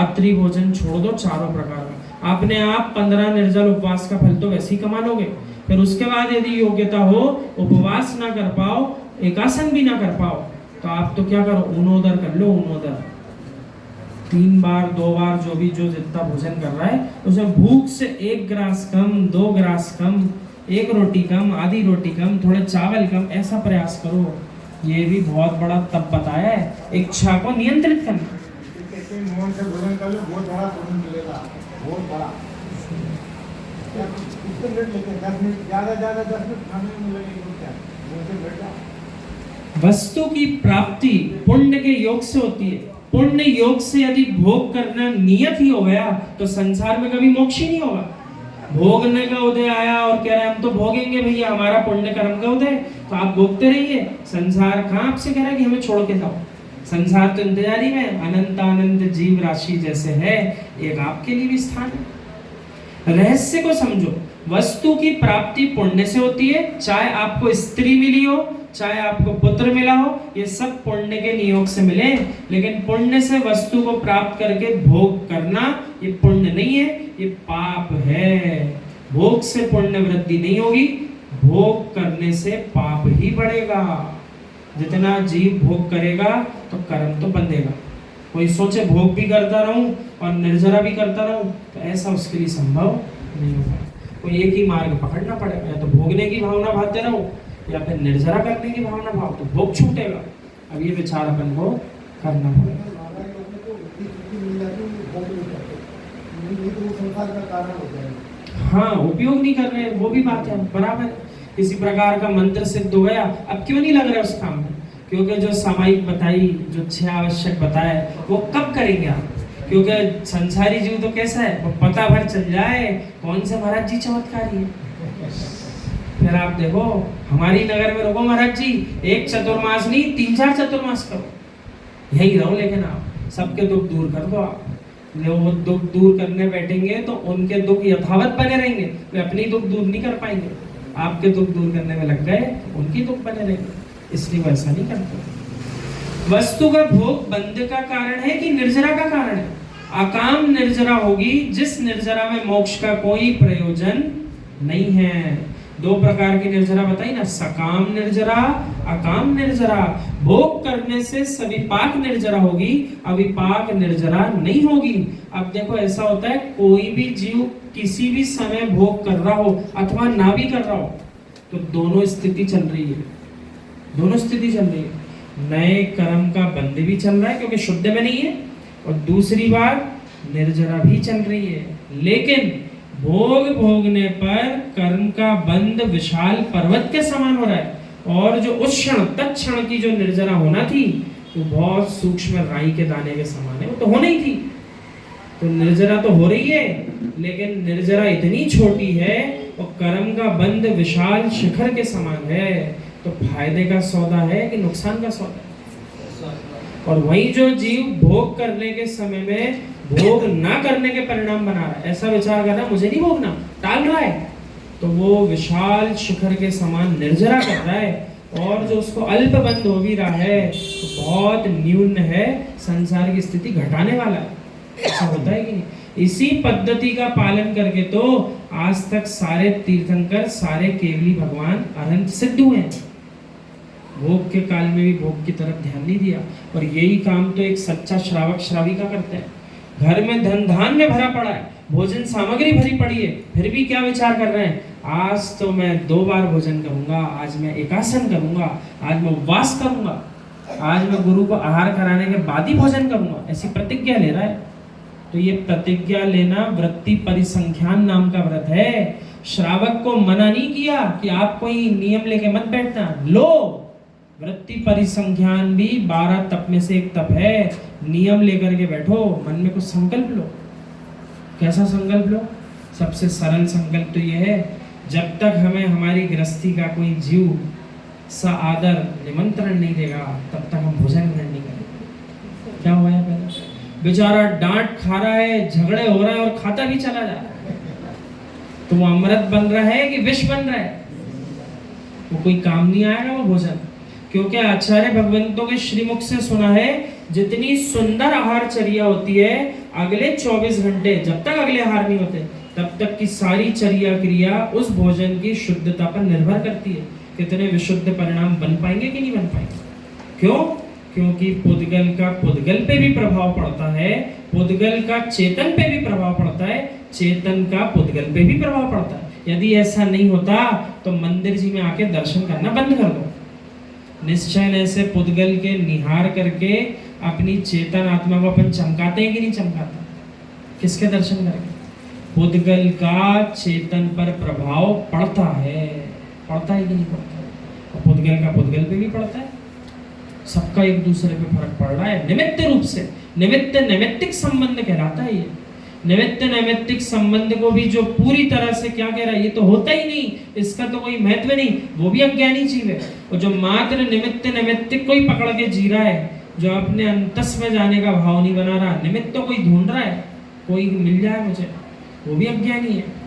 अत्रि भोजन छोड़ दो चारों प्रकार का, अपने आप 15 निर्जल उपवास का फल तो वैसे ही कमा लोगे। फिर उसके बाद यदि योग्यता हो, उपवास ना कर पाओ, एकासन भी ना कर पाओ, तो आप तो क्या करो, ऊनोदर कर लो। ऊनोदर 3 बार 2 बार जो भी जो जितना भोजन कर रहा है, उसमें भूख से 1 ग्रास कम, 2 ग्रास कम, 1 रोटी कम, आधी रोटी कम, थोड़े चावल कम, ऐसा प्रयास करो। ये भी बहुत बड़ा तप बताया है, इच्छा को नियंत्रित करना। मोहन से भोजन कर लो, बहुत बड़ा भोजन मिलेगा, बहुत बड़ा। 10 मिनट ज्यादा 10 मिनट खाने में लगेगी, तो क्या मुंह से बैठ जाओ। वस्तु की प्राप्ति पुण्य के योग से होती है। पुण्य योग से यदि भोग करना नियत ही हो गया, तो संसार में कभी मोक्ष ही नहीं होगा। भोगने का उदय आया और कह रहे हैं हम तो भोगेंगे भैया, हमारा पुण्य कर्म का उदय, तो आप भोगते रहिए। संसार कहाँ आपसे कह रहा है कि हमें छोड़ के जाओ। संसार तो इंतजारी में, अनंत अनंत जीव राशि जैसे है, एक आपके लिए भी स्थान है। रहस्य को समझो, वस्तु की प्राप्ति पुण्य से होती है। चाहे आपको स्त्री मिली हो, चाहे आपको पुत्र मिला हो, ये सब पुण्य के नियोग से मिले। लेकिन पुण्य से वस्तु को प्राप्त करके भोग करना, ये पुण्य नहीं है, ये पाप है। भोग से पुण्य वृद्धि नहीं होगी, भोग करने से पाप ही बढ़ेगा। जितना जीव भोग करेगा तो कर्म तो बंधेगा। कोई सोचे भोग भी करता रहूं और निर्जरा भी करता रहूं, तो ऐसा उसके लिए संभव नहीं होगा। कोई एक ही मार्ग पकड़ना पड़ेगा, या तो भोगने की भावना भावते रहो, या फिर निर्जरा करने की भावना भाव, तो भोग छूटेगा। अब ये विचार अपन को करना पड़ेगा। हाँ, उपयोग नहीं कर रहे, वो भी बात है, बराबर। किसी प्रकार का मंत्र सिद्ध हो गया, अब क्यों नहीं लग रहा उस काम में? क्योंकि जो सामायिक बताई, जो 6 आवश्यक बताए, वो कब करेंगे आप? क्योंकि संसारी जीव तो कैसा है, वो पता भर चल जाए कौन से महाराज जी चमत्कारी है। फिर आप देखो, हमारी नगर में रुको महाराज जी, 1 चतुर्मास नहीं 3-4 चतुर्मास करो, यही रहो। लेकिन आप सबके दुख दूर कर दो। आप वो दुख दूर करने बैठेंगे तो उनके दुख यथावत बने रहेंगे, वे अपनी दुख दूर नहीं कर पाएंगे। आपके दुख दूर करने में लग गए, उनकी दुख बने रहेंगे, इसलिए वैसा नहीं करते। वस्तु का भोग बंध का कारण है कि निर्जरा का कारण है? अकाम निर्जरा होगी, जिस निर्जरा में मोक्ष का कोई प्रयोजन नहीं है। 2 प्रकार की निर्जरा बताई ना, सकाम निर्जरा, अकाम निर्जरा। भोग करने से सविपाक निर्जरा होगी, अविपाक निर्जरा नहीं होगी। अब देखो ऐसा होता है, कोई भी जीव किसी भी समय भोग कर रहा हो अथवा ना भी कर रहा हो, तो दोनों स्थिति चल रही है, दोनों स्थिति चल रही है। नए कर्म का बंध भी चल रहा है क्योंकि शुद्ध में नहीं है, और दूसरी बात निर्जरा भी चल रही है। लेकिन भोग भोगने पर कर्म का बंध विशाल पर्वत के समान हो रहा है, और जो उस क्षण तत्क्षण की जो निर्जरा होना थी, वो बहुत सूक्ष्म राई के दाने के समान है, वो तो होनी ही थी। तो निर्जरा तो हो रही है, लेकिन निर्जरा इतनी छोटी है और कर्म का बंध विशाल शिखर के समान है। तो फायदे का सौदा है कि नुकसान का सौदा है? और वही जो जीव भोग करने के समय में भोग ना करने के परिणाम बना रहा है, ऐसा विचार कर रहा है मुझे नहीं भोगना, टाल रहा है, तो वो विशाल शिखर के समान निर्जरा कर रहा है। और जो उसको अल्प बंध हो भी रहा है, तो बहुत न्यून है, संसार की स्थिति घटाने वाला है। ऐसा होता है कि नहीं? इसी पद्धति का पालन करके तो आज तक सारे तीर्थंकर, सारे केवली भगवान अनंत सिद्ध हुए हैं। भोग के काल में भी भोग की तरफ ध्यान नहीं दिया, और यही काम तो एक सच्चा श्रावक श्राविका करते हैं। घर में धन धान्य भरा पड़ा है, भोजन सामग्री भरी पड़ी है, फिर भी क्या विचार कर रहे हैं, आज तो मैं 2 बार भोजन करूंगा, आज मैं एकासन करूंगा, आज मैं उपवास करूंगा, आज मैं गुरु को आहार कराने के बाद ही भोजन करूंगा, ऐसी प्रतिज्ञा ले रहा है। तो ये प्रतिज्ञा लेना वृत्ति परिसंख्यान नाम का व्रत है। श्रावक को मना नहीं किया कि आप कोई नियम लेके मत बैठना, लो वृत्ति परिसंख्यान भी 12 तप में से एक तप है। नियम लेकर के बैठो, मन में कुछ संकल्प लो। कैसा संकल्प लो? सबसे सरल संकल्प तो यह है, जब तक हमें हमारी गृहस्थी का कोई जीव सा आदर निमंत्रण नहीं देगा, तब तक हम भोजन ग्रहण नहीं करेंगे। क्या हुआ है? पहले बेचारा डांट खा रहा है, झगड़े हो रहे हैं और खाता भी चला जा रहा है, तो वो अमृत बन रहा है कि विष बन रहा है? वो कोई काम नहीं आएगा वो भोजन। क्योंकि आचार्य भगवंतों के श्रीमुख से सुना है जितनी सुंदर आहारचर्या होती है, अगले 24 घंटे जब तक अगले आहार नहीं होते तब तक की सारी चर्या क्रिया उस भोजन की शुद्धता पर निर्भर करती है। कितने विशुद्ध परिणाम बन पाएंगे कि नहीं बन पाएंगे। क्यों? क्योंकि पुद्गल का पुद्गल पे भी प्रभाव पड़ता है, पुद्गल का चेतन पे भी प्रभाव पड़ता है, चेतन का पुद्गल पे भी प्रभाव पड़ता है। यदि ऐसा नहीं होता तो मंदिर जी में आके दर्शन करना बंद कर दो। निश्चय ऐसे पुद्गल के निहार करके अपनी चेतन आत्मा को अपन चमकाते हैं कि नहीं चमकाते? किसके दर्शन करेंगे? पुद्गल का चेतन पर प्रभाव पड़ता है कि नहीं पड़ता है? और पुद्गल का पुद्गल पे भी पड़ता है। सबका एक दूसरे पे फर्क पड़ रहा है निमित्त रूप से। निमित्त नैमित्तिक संबंध कहलाता है ये। निमित्त नैमित्तिक संबंध को भी जो पूरी तरह से क्या कह रहा है, ये तो होता ही नहीं, इसका तो कोई महत्व नहीं, वो भी अज्ञानी जीव है। और जो मात्र निमित्त नैमित्तिक को ही पकड़ के जी रहा है, जो अपने अंतस में जाने का भाव नहीं बना रहा, निमित्त तो कोई ढूंढ रहा है, कोई मिल जाए मुझे, वो भी अज्ञानी है।